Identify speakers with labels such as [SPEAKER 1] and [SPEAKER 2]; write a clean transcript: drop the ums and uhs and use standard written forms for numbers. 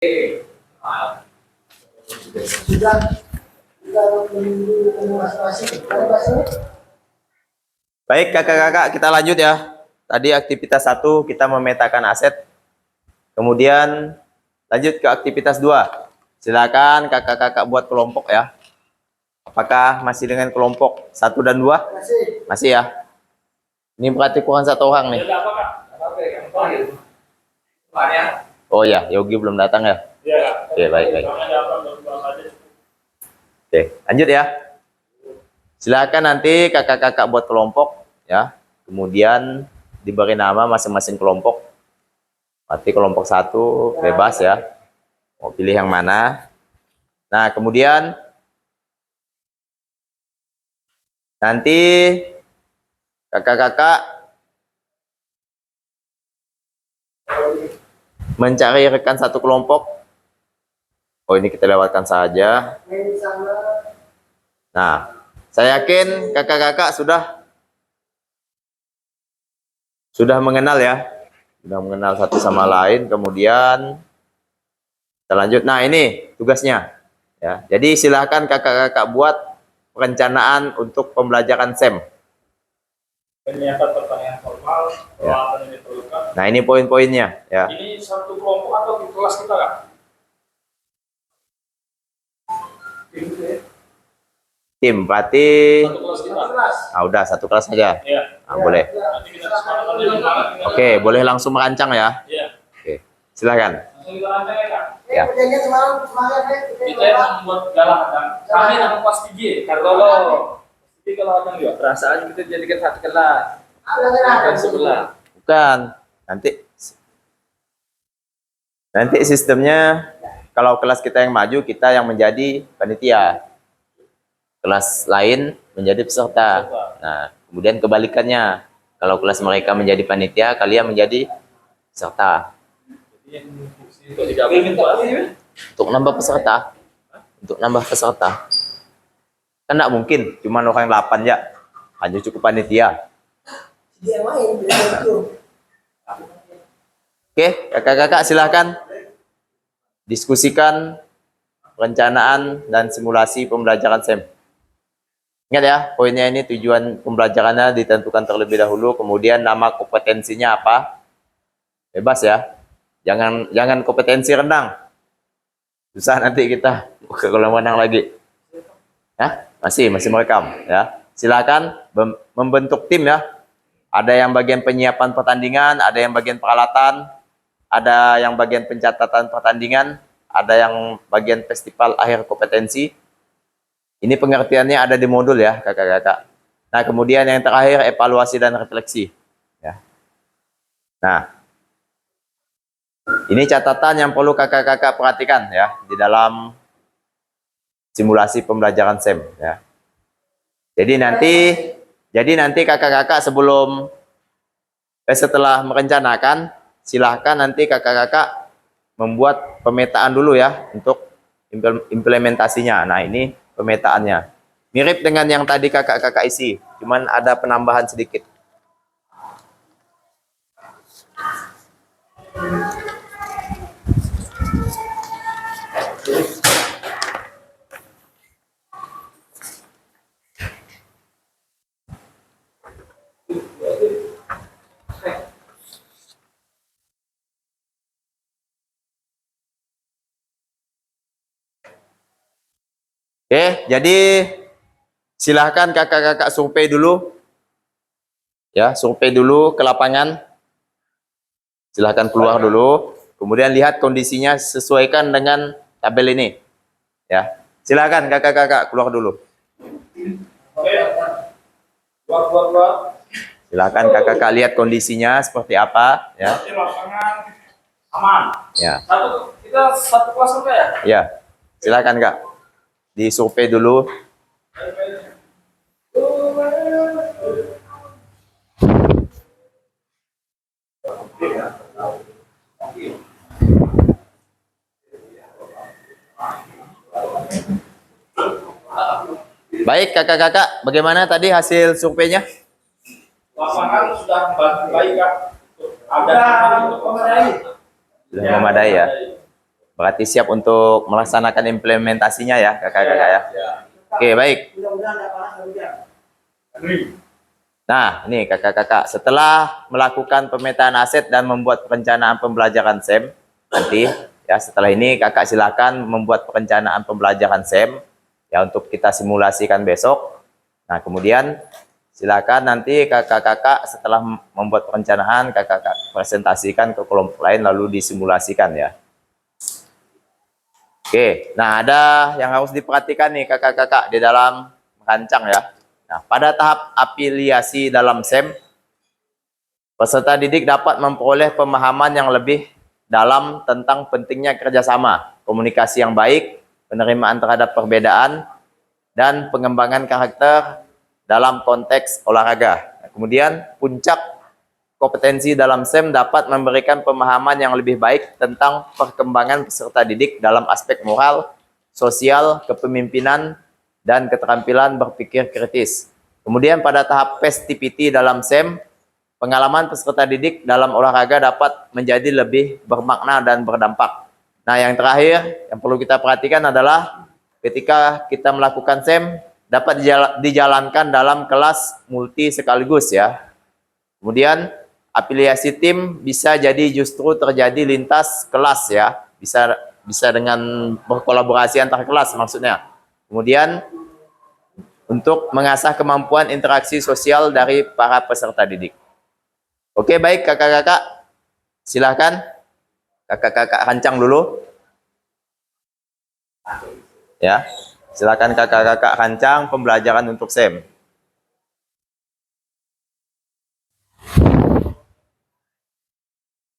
[SPEAKER 1] Baik kakak-kakak, kita lanjut ya. Tadi aktivitas 1 kita memetakan aset. Kemudian lanjut ke aktivitas 2. Silakan kakak-kakak buat kelompok ya. Apakah masih dengan kelompok 1 dan 2? Masih ya. Ini berarti kurang 1 orang nih. Oh ya, Yogi belum datang ya? Oke, baik. Oke, lanjut ya. Silakan nanti kakak-kakak buat kelompok ya. Kemudian diberi nama masing-masing kelompok. Berarti kelompok 1 bebas ya. Mau pilih yang mana. Nah, kemudian nanti kakak-kakak mencari rekan satu kelompok. Oh, ini kita lewatkan saja. Nah, saya yakin kakak-kakak sudah mengenal ya. Sudah mengenal satu sama lain. Kemudian kita lanjut. Nah, ini tugasnya. Ya, jadi silahkan kakak-kakak buat perencanaan untuk pembelajaran SEM.
[SPEAKER 2] Penyiapan pertanyaan formal, peralatan yang diperlukan.
[SPEAKER 1] Nah, ini poin-poinnya ya.
[SPEAKER 2] Ini satu kelompok atau di kelas kita kan?
[SPEAKER 1] Tim, berarti
[SPEAKER 2] Satu kelas kita.
[SPEAKER 1] nah, udah satu kelas saja.
[SPEAKER 2] Iya.
[SPEAKER 1] Nah, boleh.
[SPEAKER 2] Nanti kita kesepakatan di mana?
[SPEAKER 1] Oke, boleh langsung merancang ya.
[SPEAKER 2] Iya.
[SPEAKER 1] Oke, silakan.
[SPEAKER 2] Langsung kita rancang ya Kak.
[SPEAKER 1] Ya.
[SPEAKER 2] Kita yang membuat galang kan. Kami anak kelas 3. Jadi kalau ada juga perasaan kita jadikan satu kelas. Bukan sebelah.
[SPEAKER 1] Bukan. Nanti sistemnya kalau kelas kita yang maju, kita yang menjadi panitia. Kelas lain menjadi peserta. Nah, kemudian kebalikannya. Kalau kelas mereka menjadi panitia, kalian menjadi peserta.
[SPEAKER 2] Jadi yang fungsi untuk digabung itu apa?
[SPEAKER 1] Untuk nambah peserta. Untuk nambah peserta. Kan enggak mungkin cuma orang 8 ya. Hanya cukup panitia. Oke, kakak-kakak silahkan diskusikan perencanaan dan simulasi pembelajaran SEM. Ingat ya, poinnya ini tujuan pembelajarannya ditentukan terlebih dahulu, kemudian nama kompetensinya apa? Bebas ya. Jangan kompetensi renang. Susah nanti kita ke kolam renang lagi. Ya, masih merekam ya. Silakan membentuk tim ya. Ada yang bagian penyiapan pertandingan, ada yang bagian peralatan, ada yang bagian pencatatan pertandingan, ada yang bagian festival akhir kompetensi. Ini pengertiannya ada di modul ya, kakak-kakak. Nah, kemudian yang terakhir evaluasi dan refleksi. Ya. Nah, ini catatan yang perlu kakak-kakak perhatikan ya di dalam simulasi pembelajaran SEM. Ya. Jadi nanti kakak-kakak setelah merencanakan, silahkan nanti kakak-kakak membuat pemetaan dulu ya untuk implementasinya. Nah, ini pemetaannya. Mirip dengan yang tadi kakak-kakak isi, cuman ada penambahan sedikit. Oke, jadi silahkan kakak-kakak survei dulu. Ya, survei dulu ke lapangan. Silahkan keluar dulu. Kemudian lihat kondisinya, sesuaikan dengan tabel ini. Ya, silahkan kakak-kakak keluar dulu.
[SPEAKER 2] Keluar.
[SPEAKER 1] Silahkan kakak-kakak lihat kondisinya seperti apa. Ya.
[SPEAKER 2] Lapangan aman.
[SPEAKER 1] Ya.
[SPEAKER 2] Kita satu kelas sampai ya?
[SPEAKER 1] Ya, silahkan kak. Disurvei dulu. Baik kakak-kakak, bagaimana tadi hasil surveinya?
[SPEAKER 2] Lapangan sudah baik Kak. Ada
[SPEAKER 1] Sudah memadai ya. Berarti siap untuk melaksanakan implementasinya ya, kakak-kakak ya. Oke, baik. Nah, ini kakak-kakak, setelah melakukan pemetaan aset dan membuat perencanaan pembelajaran SEM, nanti ya setelah ini kakak silakan membuat perencanaan pembelajaran SEM ya untuk kita simulasikan besok. Nah, kemudian silakan nanti kakak-kakak setelah membuat perencanaan, kakak-kakak presentasikan ke kelompok lain lalu disimulasikan ya. Oke, nah ada yang harus diperhatikan nih kakak-kakak di dalam merancang ya. Nah, pada tahap afiliasi dalam SEM, peserta didik dapat memperoleh pemahaman yang lebih dalam tentang pentingnya kerjasama, komunikasi yang baik, penerimaan terhadap perbedaan, dan pengembangan karakter dalam konteks olahraga. Nah, kemudian, puncak kompetensi dalam SEM dapat memberikan pemahaman yang lebih baik tentang perkembangan peserta didik dalam aspek moral, sosial, kepemimpinan, dan keterampilan berpikir kritis. Kemudian pada tahap festivity dalam SEM, pengalaman peserta didik dalam olahraga dapat menjadi lebih bermakna dan berdampak. Nah, yang terakhir yang perlu kita perhatikan adalah ketika kita melakukan SEM dapat dijalankan dalam kelas multi sekaligus ya. Kemudian afiliasi tim bisa jadi justru terjadi lintas kelas ya. Bisa dengan berkolaborasi antar kelas maksudnya. Kemudian untuk mengasah kemampuan interaksi sosial dari para peserta didik. Oke, baik kakak-kakak. Silahkan kakak-kakak rancang dulu. Ya, silakan kakak-kakak rancang pembelajaran untuk SEM.